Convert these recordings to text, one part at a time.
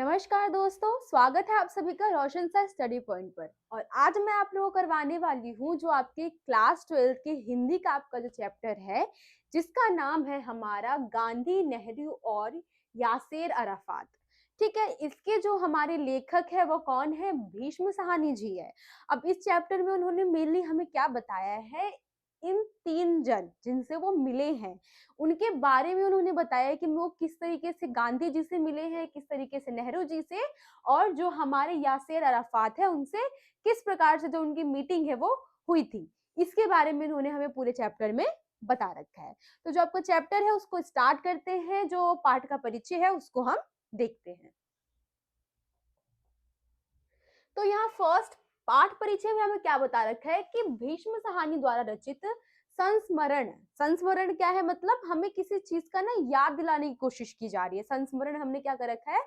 नमस्कार दोस्तों, स्वागत है आप सभी का रोशन सा स्टडी पॉइंट पर। और आज मैं आप लोगों को करवाने वाली हूँ जो आपके क्लास 12 के हिंदी का आपका जो चैप्टर है, जिसका नाम है हमारा गांधी, नेहरू और यासेर अराफात। ठीक है, इसके जो हमारे लेखक है वो कौन है? भीष्म साहनी जी है। अब इस चैप्टर में उन्होंने मेनली हमें क्या बताया है, इन तीन जन जिनसे वो मिले हैं उनके बारे में उन्होंने बताया कि वो किस तरीके से गांधी जी से मिले हैं, किस तरीके से नेहरू जी से, और जो हमारे यासेर अराफात है उनसे किस प्रकार से जो उनकी मीटिंग है वो हुई थी। इसके बारे में उन्होंने हमें पूरे चैप्टर में बता रखा है। तो जो आपका चैप्टर है उसको स्टार्ट करते हैं, जो पाठ का परिचय है उसको हम देखते हैं। तो यहाँ फर्स्ट पाठ परिचय में हमें क्या बता रखा है कि भीष्म साहनी द्वारा रचित संस्मरण। संस्मरण क्या है? मतलब हमें किसी चीज का ना याद दिलाने की कोशिश की जा रही है। संस्मरण हमने क्या कर रखा है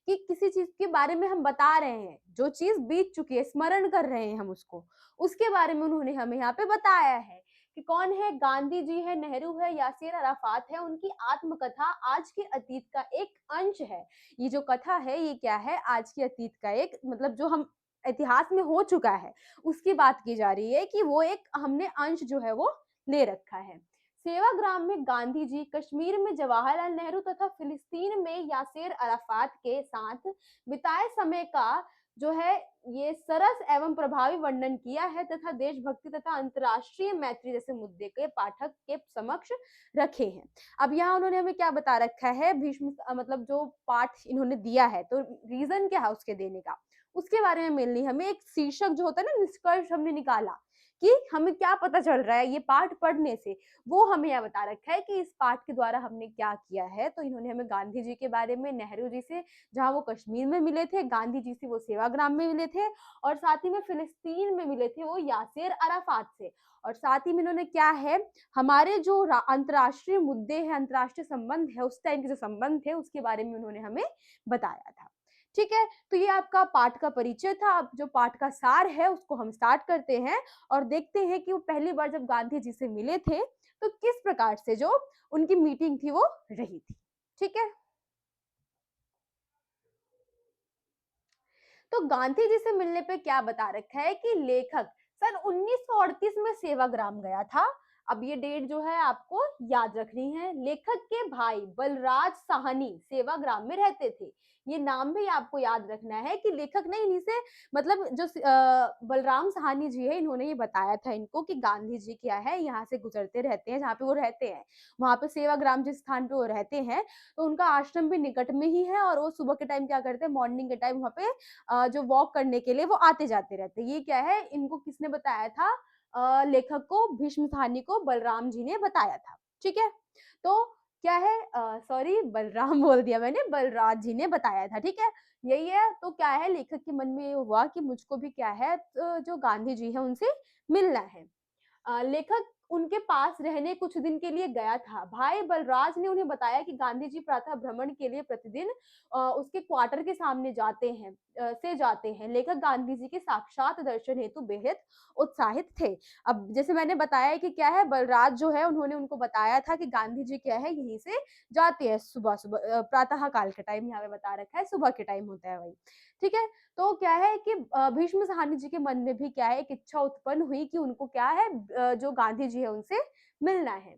कि किसी चीज के बारे में हम बता रहे हैं, जो चीज बीत चुकी है, स्मरण कर रहे हैं हम उसको, उसके बारे में उन्होंने हमें यहाँ पे बताया है कि कौन है। गांधी जी है, नेहरू है, यासीर अराफात है। उनकी आत्मकथा आज के अतीत का एक अंश है। ये जो कथा है ये क्या है? आज के अतीत का एक, मतलब जो हम इतिहास में हो चुका है उसकी बात की जा रही है कि वो एक हमने अंश जो है वो ले रखा है। सेवाग्राम में गांधी जी, कश्मीर में जवाहरलाल नेहरू तथा फिलिस्तीन में यासेर अराफात के साथ बिताए समय का जो है ये सरस एवं प्रभावी वर्णन किया है तथा देशभक्ति तथा अंतर्राष्ट्रीय मैत्री जैसे मुद्दे के पाठक के समक्ष रखे हैं। अब यहाँ उन्होंने हमें क्या बता रखा है, भीष्म मतलब जो पाठ इन्होंने दिया है, तो रीजन क्या है उसके देने का, उसके बारे में मेनली हमें एक शीर्षक जो होता है ना, निष्कर्ष हमने निकाला कि हमें क्या पता चल रहा है ये पाठ पढ़ने से, वो हमें यह बता रखा है कि इस पाठ के द्वारा हमने क्या किया है। तो इन्होंने हमें गांधी जी के बारे में, नेहरू जी से जहाँ वो कश्मीर में मिले थे, गांधी जी से वो सेवाग्राम में मिले थे, और साथ ही में फिलिस्तीन में मिले थे वो यासेर अराफात से। और साथ ही में इन्होंने क्या है, हमारे जो अंतर्राष्ट्रीय मुद्दे हैं, अंतर्राष्ट्रीय संबंध है, उस टाइम के जो संबंध थे उसके बारे में उन्होंने हमें बताया था। ठीक है, तो ये आपका पाठ का परिचय था। अब जो पाठ का सार है उसको हम स्टार्ट करते हैं और देखते हैं कि वो पहली बार जब गांधी जी से मिले थे तो किस प्रकार से जो उनकी मीटिंग थी वो रही थी। ठीक है, तो गांधी जी से मिलने पे क्या बता रखा है कि लेखक सन 1938 में सेवाग्राम गया था। अब ये डेट जो है आपको याद रखनी है। लेखक के भाई बलराज साहनी सेवाग्राम में रहते थे। ये नाम भी आपको याद रखना है कि लेखक ने इन्हीं से, मतलब जो बलराम साहनी जी है, इन्होंने ये बताया था इनको कि गांधी जी क्या है यहाँ से गुजरते रहते हैं, जहाँ पे वो रहते हैं वहां पे सेवाग्राम जिस स्थान पे वो रहते हैं, तो उनका आश्रम भी निकट में ही है। और वो सुबह के टाइम क्या करते हैं, मॉर्निंग के टाइम वहाँ पे जो वॉक करने के लिए वो आते जाते रहते हैं। ये क्या है, इनको किसने बताया था? लेखक को, भीष्म साहनी को बलराम जी ने बताया था। ठीक है, तो क्या है, सॉरी बलराम बोल दिया मैंने, बलराज जी ने बताया था। ठीक है, यही है। तो क्या है, लेखक के मन में ये हुआ कि मुझको भी क्या है, जो गांधी जी है उनसे मिलना है। लेखक उनके पास रहने कुछ दिन के लिए गया था। भाई बलराज ने उन्हें बताया कि गांधी जी प्रातः भ्रमण के लिए प्रतिदिन उसके क्वार्टर के सामने जाते हैं। लेखक गांधी जी के साक्षात दर्शन हेतु बेहद उत्साहित थे। अब जैसे मैंने बताया कि क्या है, बलराज जो है उन्होंने उनको बताया था कि गांधी जी क्या है यहीं से जाते हैं सुबह सुबह, प्रातः काल के टाइम यहाँ पे बता रखा है, सुबह के टाइम होता है वही। ठीक है, तो क्या है कि भीष्म साहनी जी के मन में भी क्या है, एक इच्छा उत्पन्न हुई कि उनको क्या है, जो गांधी जी है उनसे मिलना है।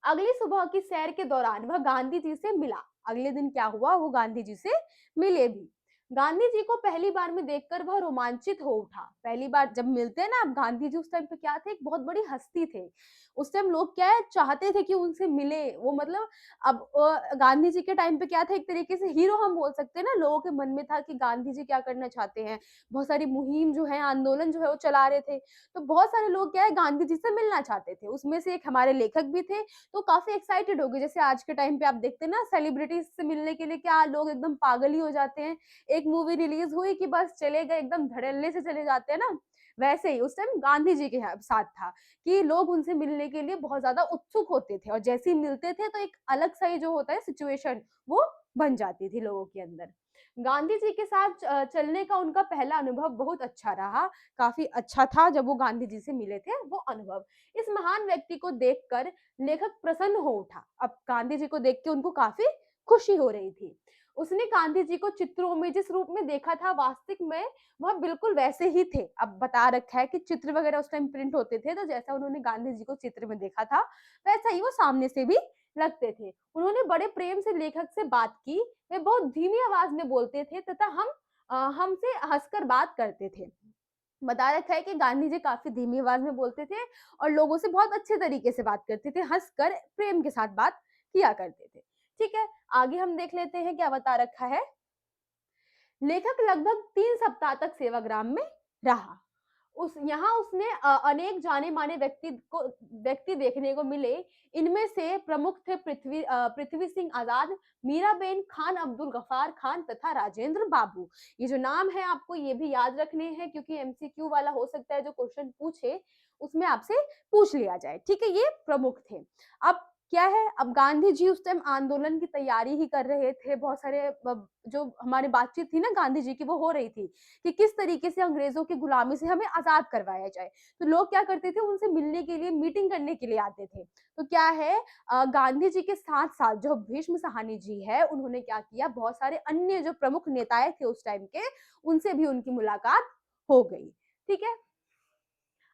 अगली सुबह की सैर के दौरान वह गांधी जी से मिला। अगले दिन क्या हुआ, वो गांधी जी से मिले भी। गांधी जी को पहली बार में देखकर वह रोमांचित हो उठा। पहली बार जब मिलते हैं ना, अब गांधी जी उस टाइम पे क्या थे, एक बहुत बड़ी हस्ती थे। उस टाइम लोग क्या है, चाहते थे कि उनसे मिले वो, मतलब अब गांधी जी के टाइम पे क्या था, एक तरीके से हीरो हम बोल सकते हैं ना। लोगों के मन में था कि गांधी जी क्या करना चाहते हैं, बहुत सारी मुहिम जो है, आंदोलन जो है वो चला रहे थे। तो बहुत सारे लोग क्या है, गांधी जी से मिलना चाहते थे। उसमें से एक हमारे लेखक भी थे, तो काफी एक्साइटेड हो गए। जैसे आज के टाइम पे आप देखते हैं ना, सेलिब्रिटीज से मिलने के लिए क्या लोग एकदम पागल ही हो जाते हैं। एक मूवी रिलीज हुई कि बस चले गए, एकदम धड़ल्ले से चले जाते हैं ना, वैसे ही उस टाइम गांधी जी के साथ था कि लोग उनसे मिलने के लिए बहुत ज्यादा उत्सुक होते थे, और जैसे ही मिलते थे तो एक अलग सा ही जो होता है सिचुएशन, वो बन जाती थी लोगों के अंदर। गांधी जी के साथ चलने का उनका पहला अनुभव बहुत अच्छा रहा। काफी अच्छा था जब वो गांधी जी से मिले थे वो अनुभव। इस महान व्यक्ति को देखकर लेखक प्रसन्न हो उठा। अब गांधी जी को देख के उनको काफी खुशी हो रही थी। उसने गांधी जी को चित्रों में जिस रूप में देखा था, वास्तविक में वह बिल्कुल वैसे ही थे। अब बता रखा है कि चित्र वगैरह उस टाइम प्रिंट होते थे, तो जैसा उन्होंने गांधी जी को चित्र में देखा था वैसा ही वो सामने से भी लगते थे। उन्होंने बड़े प्रेम से लेखक से बात की। वे बहुत धीमी आवाज में बोलते थे तथा हमसे हंसकर बात करते थे। बता रखा है कि गांधी जी काफी धीमी आवाज में बोलते थे और लोगों से बहुत अच्छे तरीके से बात करते थे, हंसकर प्रेम के साथ बात किया करते थे। ठीक है, आगे हम देख लेते हैं क्या बता रखा है। लेखक लगभग 3 सप्ताह तक सेवाग्राम में रहा। उस यहाँ उसने अनेक जाने माने व्यक्ति देखने को मिले। इनमें से प्रमुख थे पृथ्वी सिंह आजाद, मीराबेन खान, अब्दुल गफार खान तथा राजेंद्र बाबू। ये जो नाम है आपको ये भी याद रखने हैं, क्योंकि एमसीक्यू वाला हो सकता है जो क्वेश्चन पूछे उसमें आपसे पूछ लिया जाए। ठीक है, ये प्रमुख थे। अब क्या है, अब गांधी जी उस टाइम आंदोलन की तैयारी ही कर रहे थे। बहुत सारे जो हमारी बातचीत थी ना गांधी जी की, वो हो रही थी कि किस तरीके से अंग्रेजों की गुलामी से हमें आजाद करवाया जाए। तो लोग क्या करते थे, उनसे मिलने के लिए, मीटिंग करने के लिए आते थे। तो क्या है, गांधी जी के साथ साथ जो भीष्म साहनी जी है, उन्होंने क्या किया, बहुत सारे अन्य जो प्रमुख नेताएं थे उस टाइम के, उनसे भी उनकी मुलाकात हो गई। ठीक है,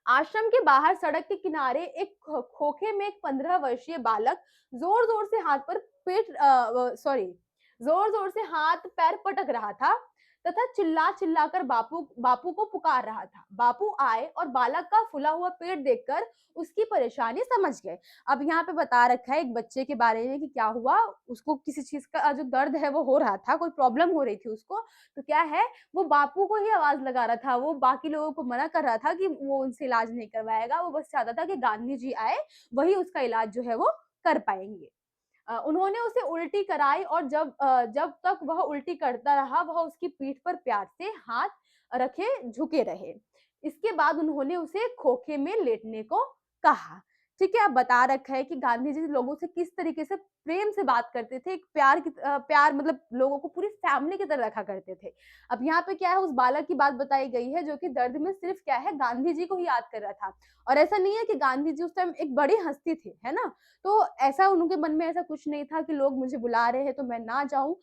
आश्रम के बाहर सड़क के किनारे एक खोखे में एक 15 वर्षीय बालक जोर जोर से हाथ पर पेट सॉरी जोर जोर से हाथ पैर पटक रहा था तथा चिल्ला चिल्ला कर बापू बापू को पुकार रहा था। बापू आए और बालक का फुला हुआ पेट देखकर उसकी परेशानी समझ गए। अब यहाँ पे बता रखा है एक बच्चे के बारे में कि क्या हुआ, उसको किसी चीज का जो दर्द है वो हो रहा था, कोई प्रॉब्लम हो रही थी उसको। तो क्या है, वो बापू को ही आवाज लगा रहा था, वो बाकी लोगों को मना कर रहा था कि वो उनसे इलाज नहीं करवाएगा। वो बस चाहता था कि गांधी जी आए, वही उसका इलाज जो है वो कर पाएंगे। उन्होंने उसे उल्टी कराई और जब तक वह उल्टी करता रहा, वह उसकी पीठ पर प्यार से हाथ रखे झुके रहे। इसके बाद उन्होंने उसे खोखे में लेटने को कहा। ठीक है, अब बता रखा है कि गांधी जी लोगों से किस तरीके से प्रेम से बात करते थे। एक प्यार मतलब लोगों को पूरी फैमिली की तरह रखा करते थे। अब यहाँ पे क्या है, उस बालक की बात बताई गई है जो कि दर्द में सिर्फ क्या है, गांधी जी को ही याद कर रहा था। और ऐसा नहीं है कि गांधी जी उस टाइम एक बड़ी हस्ती थे, है ना। तो ऐसा उनके मन में ऐसा कुछ नहीं था कि लोग मुझे बुला रहे हैं तो मैं ना जाऊं,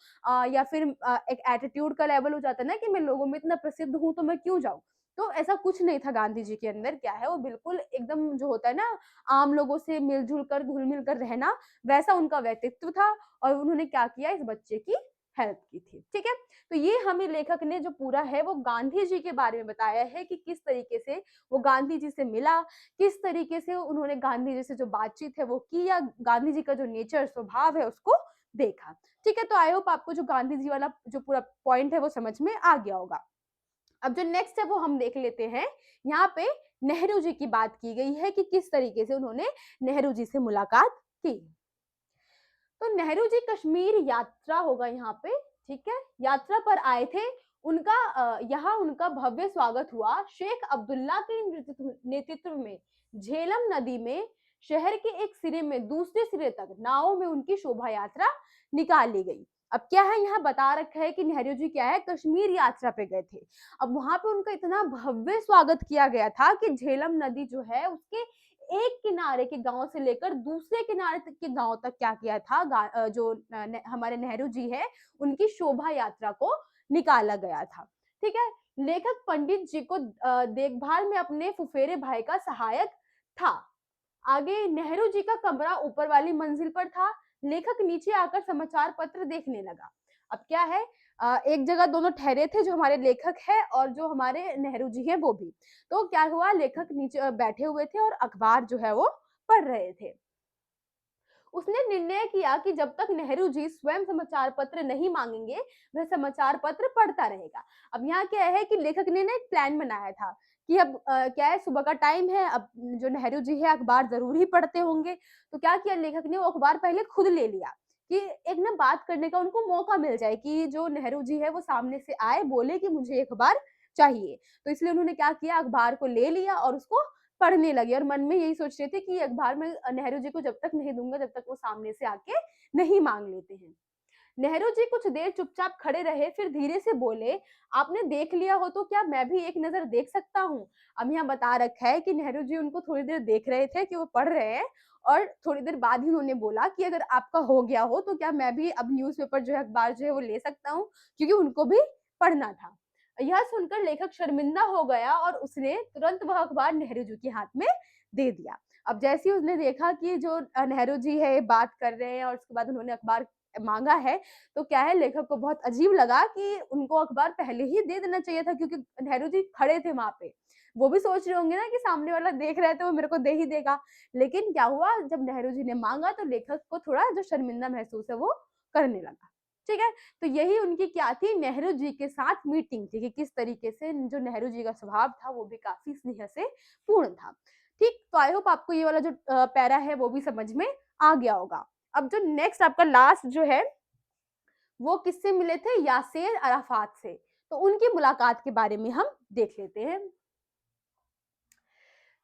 या फिर एक एटीट्यूड का लेवल हो जाता है ना कि मैं लोगों में इतना प्रसिद्ध हूं तो मैं क्यों जाऊं। तो ऐसा कुछ नहीं था गांधी जी के अंदर। क्या है, वो बिल्कुल एकदम जो होता है ना, आम लोगों से मिलजुल कर घुल मिल कर रहना, वैसा उनका व्यक्तित्व था। और उन्होंने क्या किया, इस बच्चे की हेल्प की थी। ठीक है, तो ये हमें लेखक ने जो पूरा है वो गांधी जी के बारे में बताया है कि किस तरीके से वो गांधी जी से मिला, किस तरीके से उन्होंने गांधी जी से जो बातचीत है वो की, या गांधी जी का जो नेचर स्वभाव है उसको देखा। ठीक है, तो आई होप आपको जो गांधी जी वाला जो पूरा पॉइंट है वो समझ में आ गया होगा। अब जो नेक्स्ट है वो हम देख लेते हैं। यहाँ पे नेहरू जी की बात की गई है कि किस तरीके से उन्होंने नेहरू जी से मुलाकात की। तो नेहरू जी कश्मीर यात्रा होगा यहाँ पे। ठीक है, यात्रा पर आए थे। उनका यहाँ उनका भव्य स्वागत हुआ। शेख अब्दुल्ला के नेतृत्व में झेलम नदी में शहर के एक सिरे में दूसरे सिरे तक नावों में उनकी शोभा यात्रा निकाली गई। अब क्या है, यहाँ बता रखा है कि नेहरू जी क्या है, कश्मीर यात्रा पे गए थे। अब वहां पे उनका इतना भव्य स्वागत किया गया था कि झेलम नदी जो है उसके एक किनारे के गांव से लेकर दूसरे किनारे तक के गांव तक क्या किया था, जो हमारे नेहरू जी है उनकी शोभा यात्रा को निकाला गया था। ठीक है, लेखक पंडित जी को देखभाल में अपने फुफेरे भाई का सहायक था। आगे नेहरू जी का कमरा ऊपर वाली मंजिल पर था। लेखक नीचे आकर समाचार पत्र देखने लगा। अब क्या है, एक जगह दोनों ठहरे थे, जो हमारे लेखक है और जो हमारे नेहरू जी हैं वो भी। तो क्या हुआ, लेखक नीचे बैठे हुए थे और अखबार जो है वो पढ़ रहे थे। उसने निर्णय किया कि जब तक नेहरू जी स्वयं समाचार पत्र नहीं मांगेंगे, वह समाचार पत्र पढ़ता रहेगा। अब यहाँ क्या है कि लेखक ने ना एक प्लान बनाया था कि अब क्या है, सुबह का टाइम है, अब जो नेहरू जी है अखबार जरूर ही पढ़ते होंगे। तो क्या किया लेखक ने, वो अखबार पहले खुद ले लिया कि एक ना बात करने का उनको मौका मिल जाए, कि जो नेहरू जी है वो सामने से आए, बोले कि मुझे अखबार चाहिए। तो इसलिए उन्होंने क्या किया, अखबार को ले लिया और उसको पढ़ने लगे और मन में यही सोच रहे थे कि अखबार में नेहरू जी को जब तक नहीं दूंगा जब तक वो सामने से आके नहीं मांग लेते हैं। नेहरू जी कुछ देर चुपचाप खड़े रहे, फिर धीरे से बोले, आपने देख लिया हो तो क्या मैं भी एक नजर देख सकता हूँ? अब यहाँ बता रखा है कि नेहरू जी उनको थोड़ी देर देख रहे थे कि वो पढ़ रहे हैं, और थोड़ी देर बाद ही उन्होंने बोला कि अगर आपका हो गया हो तो क्या मैं भी अब न्यूज़पेपर जो है, अखबार जो है वो ले सकता हूँ, क्योंकि उनको भी पढ़ना था। यह सुनकर लेखक शर्मिंदा हो गया और उसने तुरंत वह अखबार नेहरू जी के हाथ में दे दिया। अब जैसे ही उसने देखा कि जो नेहरू जी है बात कर रहे हैं और उसके बाद उन्होंने अखबार मांगा है, तो क्या है, लेखक को बहुत अजीब लगा कि उनको अखबार पहले ही दे देना चाहिए था, क्योंकि नेहरू जी खड़े थे वहां पे। वो भी सोच रहे होंगे ना कि सामने वाला देख रहा है तो वो मेरे को दे ही देगा। लेकिन क्या हुआ, जब नेहरू जी ने मांगा तो लेखक को थोड़ा जो शर्मिंदा महसूस है वो करने लगा। ठीक है, तो यही उनकी क्या थी, नेहरू जी के साथ मीटिंग थी कि किस तरीके से जो नेहरू जी का स्वभाव था वो भी काफी स्नेह से पूर्ण था। ठीक, तो आई होप आपको ये वाला जो पैरा है वो भी समझ में आ गया होगा। अब जो नेक्स्ट आपका लास्ट जो है, वो किससे मिले थे, यासेर अराफात से। तो उनकी मुलाकात के बारे में हम देख लेते हैं।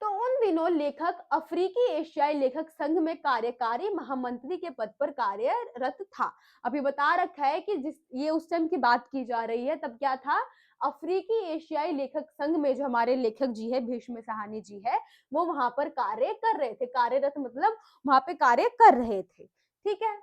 तो उन दिनों लेखक अफ्रीकी एशियाई लेखक संघ में कार्यकारी महामंत्री के पद पर कार्यरत था। अभी बता रखा है कि जिस ये उस टाइम की बात की जा रही है, तब क्या था, अफ्रीकी एशियाई लेखक संघ में जो हमारे लेखक जी है, भीष्म साहनी जी है, वो वहां पर कार्य कर रहे थे। कार्यरत मतलब वहां पे कार्य कर रहे थे। ठीक है,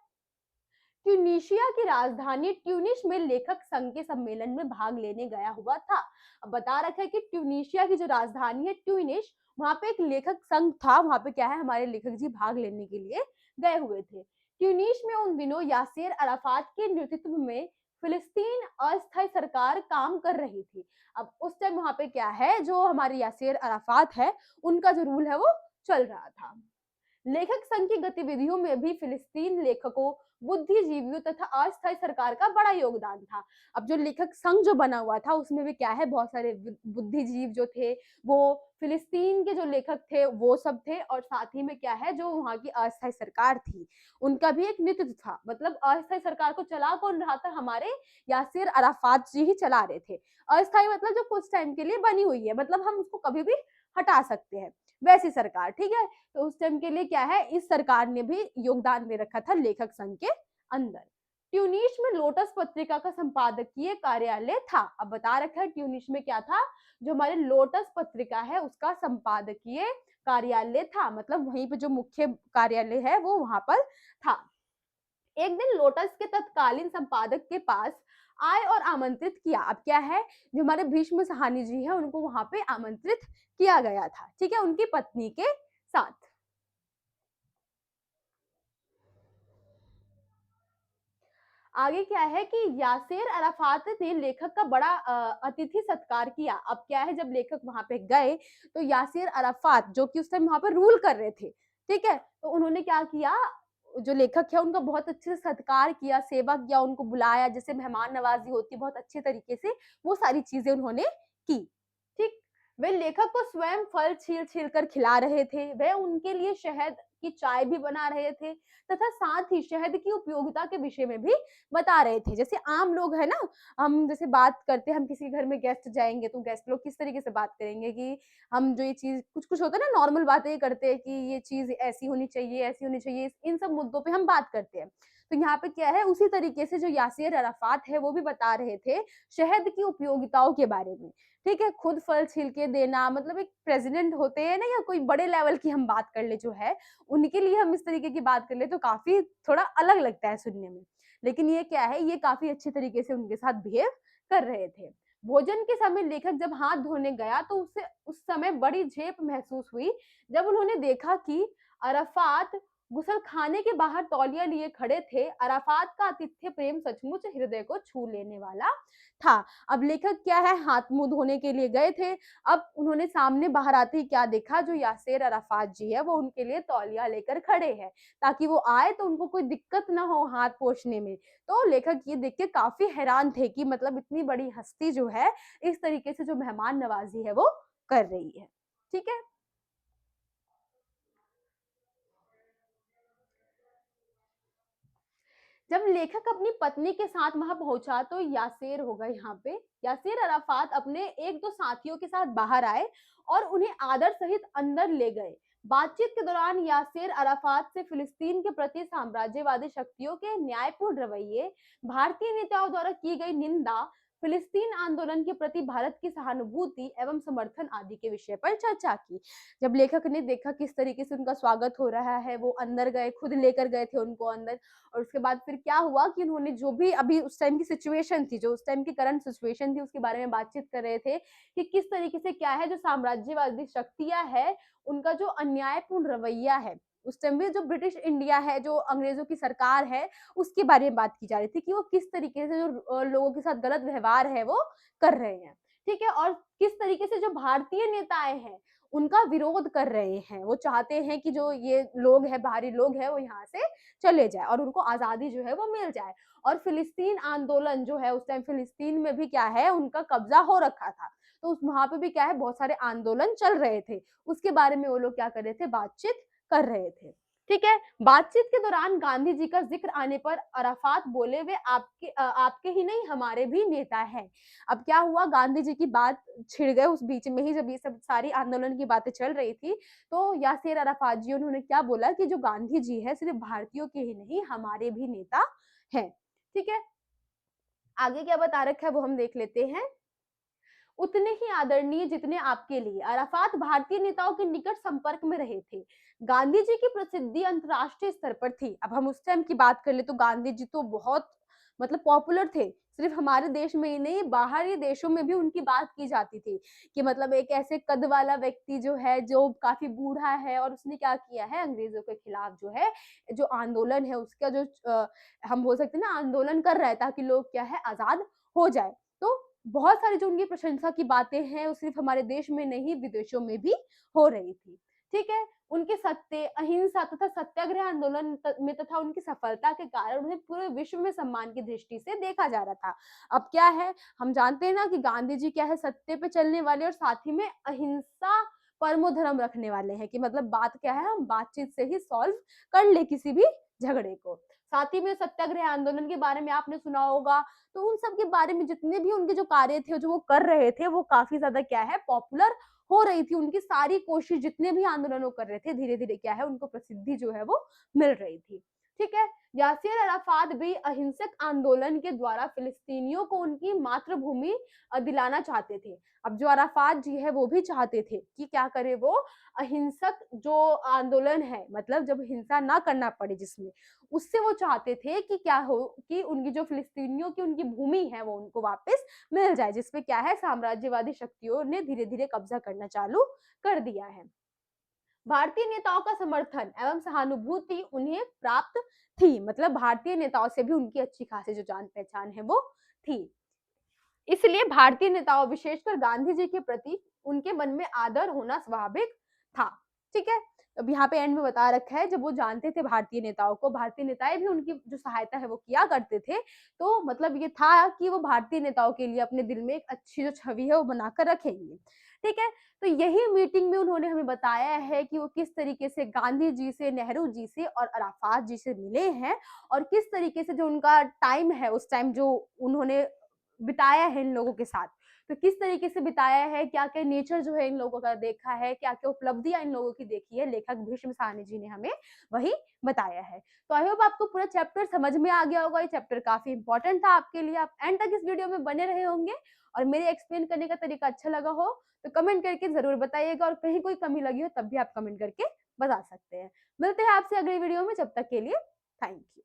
ट्यूनीशिया की राजधानी ट्यूनिस में लेखक संघ के सम्मेलन में भाग लेने गया हुआ था। अब बता रखा है कि ट्यूनीशिया की जो राजधानी है ट्यूनिस, वहां पे एक लेखक संघ था, वहां पे क्या है, हमारे लेखक जी भाग लेने के लिए गए हुए थे। ट्यूनिस में उन दिनों यासेर अराफात के नेतृत्व में फिलिस्तीन अस्थायी सरकार काम कर रही थी। अब उस टाइम वहां पे क्या है, जो हमारे यासेर अराफात है, उनका जो रूल है वो चल रहा था। लेखक संघ की गतिविधियों में भी फिलिस्तीन लेखकों, बुद्धिजीवियों तथा अस्थायी सरकार का बड़ा योगदान था। अब जो लेखक संघ जो बना हुआ था उसमें भी क्या है, बहुत सारे बुद्धिजीव जो थे, वो फिलिस्तीन के जो लेखक थे वो सब थे, और साथ ही में क्या है, जो वहां की अस्थायी सरकार थी उनका भी एक नेतृत्व था। मतलब अस्थायी सरकार को चला कौन रहा था, हमारे यासिर अराफात जी ही चला रहे थे। अस्थायी मतलब जो कुछ टाइम के लिए बनी हुई है, मतलब हम उसको कभी भी हटा सकते हैं, वैसी सरकार। ठीक है, तो उस टाइम के लिए क्या है, इस सरकार ने भी योगदान दे रखा था लेखक संघ के अंदर। ट्यूनिस में लोटस पत्रिका का संपादकीय कार्यालय था। अब बता रखा है ट्यूनिस में क्या था, जो हमारे लोटस पत्रिका है उसका संपादकीय कार्यालय था, मतलब वहीं पे जो मुख्य कार्यालय है वो वहां पर था। एक दिन लोटस के तत्कालीन संपादक के पास आए और आमंत्रित किया। अब क्या है, जो हमारे भीष्म साहनी जी है उनको वहां पे आमंत्रित किया गया था। ठीक है, उनकी पत्नी के साथ। आगे क्या है कि यासेर अराफात ने लेखक का बड़ा अतिथि सत्कार किया। अब क्या है, जब लेखक वहां पे गए तो यासेर अराफात जो कि उस टाइम वहां पर रूल कर रहे थे, ठीक है, तो उन्होंने क्या किया, जो लेखक है उनका बहुत अच्छे से सत्कार किया, सेवा किया, उनको बुलाया, जैसे मेहमान नवाजी होती है बहुत अच्छे तरीके से, वो सारी चीजें उन्होंने की। ठीक, वे लेखक को स्वयं फल छील छील कर खिला रहे थे, वे उनके लिए शहद की चाय भी बना रहे थे, तथा साथ ही शहद की उपयोगिता के विषय में भी बता रहे थे। जैसे आम लोग है ना, हम जैसे बात करते हैं, हम किसी के घर में गेस्ट जाएंगे तो गेस्ट लोग किस तरीके से बात करेंगे कि हम जो ये चीज, कुछ कुछ होता है ना, नॉर्मल बातें करते हैं कि ये चीज ऐसी होनी चाहिए, ऐसी होनी चाहिए, इन सब मुद्दों पे हम बात करते हैं। तो यहाँ पे क्या है, उसी तरीके से जो यासिर अराफात है वो भी बता रहे थे शहद की उपयोगिताओं के बारे में। ठीक है, खुद फल छील के देना, मतलब एक प्रेसिडेंट होते हैं ना, या कोई बड़े लेवल की हम बात कर ले जो है, उनके लिए हम इस तरीके की बात कर ले तो काफी थोड़ा अलग लगता है सुनने में। लेकिन ये क्या है, ये काफी अच्छे तरीके से उनके साथ बिहेव कर रहे थे। भोजन के समय लेखक जब हाथ धोने गया तो उसे उस समय बड़ी झेप महसूस हुई, जब उन्होंने देखा कि अराफात गुसल खाने के बाहर तौलिया लिए खड़े थे। अराफात का आतिथ्य प्रेम सचमुच हृदय को छू लेने वाला था। अब लेखक क्या है, हाथ मुंह धोने के लिए गए थे। अब उन्होंने सामने बाहर आते ही क्या देखा, जो यासेर अराफात जी है वो उनके लिए तौलिया लेकर खड़े हैं, ताकि वो आए तो उनको कोई दिक्कत ना हो हाथ पोंछने में। तो लेखक ये देख के काफी हैरान थे कि मतलब इतनी बड़ी हस्ती जो है इस तरीके से जो मेहमान नवाजी है वो कर रही है। ठीक है, जब लेखक अपनी पत्नी के साथ वहां पहुंचा तो यासेर होगा यहाँ पे, यासेर अराफात अपने एक दो साथियों के साथ बाहर आए और उन्हें आदर सहित अंदर ले गए। बातचीत के दौरान यासेर अराफात से फिलिस्तीन के प्रति साम्राज्यवादी शक्तियों के न्यायपूर्ण रवैये, भारतीय नेताओं द्वारा की गई निंदा, फिलिस्तीन आंदोलन के प्रति भारत की सहानुभूति एवं समर्थन आदि के विषय पर चर्चा की। जब लेखक ने देखा किस तरीके से उनका स्वागत हो रहा है, वो अंदर गए, खुद लेकर गए थे उनको अंदर, और उसके बाद फिर क्या हुआ कि उन्होंने जो भी अभी उस टाइम की सिचुएशन थी, जो उस टाइम की करंट सिचुएशन थी, उसके बारे में बातचीत कर रहे थे कि किस तरीके से क्या है जो साम्राज्यवादी शक्तियां है, उनका जो अन्यायपूर्ण रवैया है, उस टाइम में जो ब्रिटिश इंडिया है, जो अंग्रेजों की सरकार है, उसके बारे में बात की जा रही थी कि वो किस तरीके से जो लोगों के साथ गलत व्यवहार है वो कर रहे हैं, ठीक है, और किस तरीके से जो भारतीय नेताएं हैं उनका विरोध कर रहे हैं। वो चाहते हैं कि जो ये लोग हैं, बाहरी लोग हैं, वो यहाँ से चले जाए और उनको आजादी जो है वो मिल जाए। और फिलिस्तीन आंदोलन जो है, उस टाइम फिलिस्तीन में भी क्या है, उनका कब्जा हो रखा था, तो उस वहां पे भी क्या है, बहुत सारे आंदोलन चल रहे थे, उसके बारे में वो लोग क्या कर रहे थे, बातचीत कर रहे थे, ठीक है। बातचीत के दौरान गांधी जी का जिक्र आने पर अराफात बोले, वे आपके ही नहीं हमारे भी नेता हैं। अब क्या हुआ, गांधी जी की बात छिड़ गए उस बीच में ही, जब ये सब सारी आंदोलन की बातें चल रही थी, तो यासेर अराफात जी उन्होंने क्या बोला कि जो गांधी जी है सिर्फ भारतीयों के ही नहीं हमारे भी नेता हैं, ठीक है। आगे क्या बता रखा है वो हम देख लेते हैं। उतने ही आदरणीय जितने आपके लिए। अराफात भारतीय नेताओं के निकट संपर्क में रहे थे। गांधी जी की प्रसिद्धि अंतर्राष्ट्रीय स्तर पर थी। अब हम उस टाइम की बात कर ले तो गांधी जी तो बहुत मतलब पॉपुलर थे, सिर्फ हमारे देश में ही नहीं, बाहरी देशों में भी उनकी बात की जाती थी कि मतलब एक ऐसे कद वाला व्यक्ति जो है, जो काफी बूढ़ा है, और उसने क्या किया है, अंग्रेजों के खिलाफ जो है, जो आंदोलन है उसका जो हम बोल सकते हैं ना, आंदोलन कर रहा है ताकि लोग क्या है, आजाद हो जाए। तो बहुत सारी जो उनकी प्रशंसा की बातें हैं, वो सिर्फ हमारे देश में नहीं, विदेशों में भी हो रही थी, ठीक है। उनके सत्य, अहिंसा तथा सत्याग्रह आंदोलन में तथा उनकी सफलता के कारण उन्हें पूरे विश्व में सम्मान की दृष्टि से देखा जा रहा था। अब क्या है, हम जानते हैं ना कि गांधी जी क्या है, सत्य पे चलने वाले और साथ ही में अहिंसा परमो धर्म रखने वाले हैं, कि मतलब बात क्या है, हम बातचीत से ही सॉल्व कर ले किसी भी झगड़े को। साथ ही में सत्याग्रह आंदोलन के बारे में आपने सुना होगा, तो उन सब के बारे में जितने भी उनके जो कार्य थे, जो वो कर रहे थे, वो काफी ज्यादा क्या है, पॉपुलर हो रही थी। उनकी सारी कोशिश, जितने भी आंदोलन वो कर रहे थे, धीरे धीरे क्या है, उनको प्रसिद्धि जो है वो मिल रही थी, ठीक है। यासिर अराफात भी अहिंसक आंदोलन के द्वारा फिलिस्तीनियों को उनकी मातृभूमि दिलाना चाहते थे। अब जो अराफात जी है वो भी चाहते थे कि क्या करे, वो अहिंसक जो आंदोलन है, मतलब जब हिंसा ना करना पड़े जिसमें, उससे वो चाहते थे कि क्या हो, कि उनकी जो फिलिस्तीनियों की उनकी भूमि है वो उनको वापस मिल जाए, जिसपे क्या है, साम्राज्यवादी शक्तियों ने धीरे धीरे कब्जा करना चालू कर दिया है। भारतीय नेताओं का समर्थन एवं सहानुभूति उन्हें प्राप्त थी, मतलब भारतीय नेताओं से भी उनकी अच्छी खासी जो जान पहचान है वो थी। इसलिए भारतीय नेताओं, विशेषकर गांधी जी के प्रति उनके मन में आदर होना स्वाभाविक था, ठीक है। अब यहाँ पे एंड में बता रखा है, जब वो जानते थे भारतीय नेताओं को, भारतीय नेताएं भी उनकी जो सहायता है वो किया करते थे, तो मतलब ये था कि वो भारतीय नेताओं के लिए अपने दिल में एक अच्छी जो छवि है वो बनाकर रखेंगे, ठीक है। तो यही मीटिंग में उन्होंने हमें बताया है कि वो किस तरीके से गांधी जी से, नेहरू जी से और अराफात जी से मिले हैं, और किस तरीके से जो उनका टाइम है, उस टाइम जो उन्होंने बिताया है इन लोगों के साथ, तो किस तरीके से बिताया है, क्या-क्या नेचर जो है इन लोगों का देखा है, क्या-क्या उपलब्धियाँ इन लोगों की देखी है, लेखक भीष्म साहनी जी ने हमें वही बताया है। तो आई होप आपको पूरा चैप्टर समझ में आ गया होगा, ये चैप्टर काफ़ी इम्पोर्टेंट था आपके लिए, आप एंड तक इस वीडियो में बने रहे होंगे, और मेरे एक्सप्लेन करने का तरीका अच्छा लगा हो, तो कमेंट करके ज़रूर बताइएगा, और कहीं कोई कमी लगी हो तब भी आप कमेंट करके बता सकते हैं। मिलते हैं आपसे अगली वीडियो में, जब तक के लिए थैंक यू।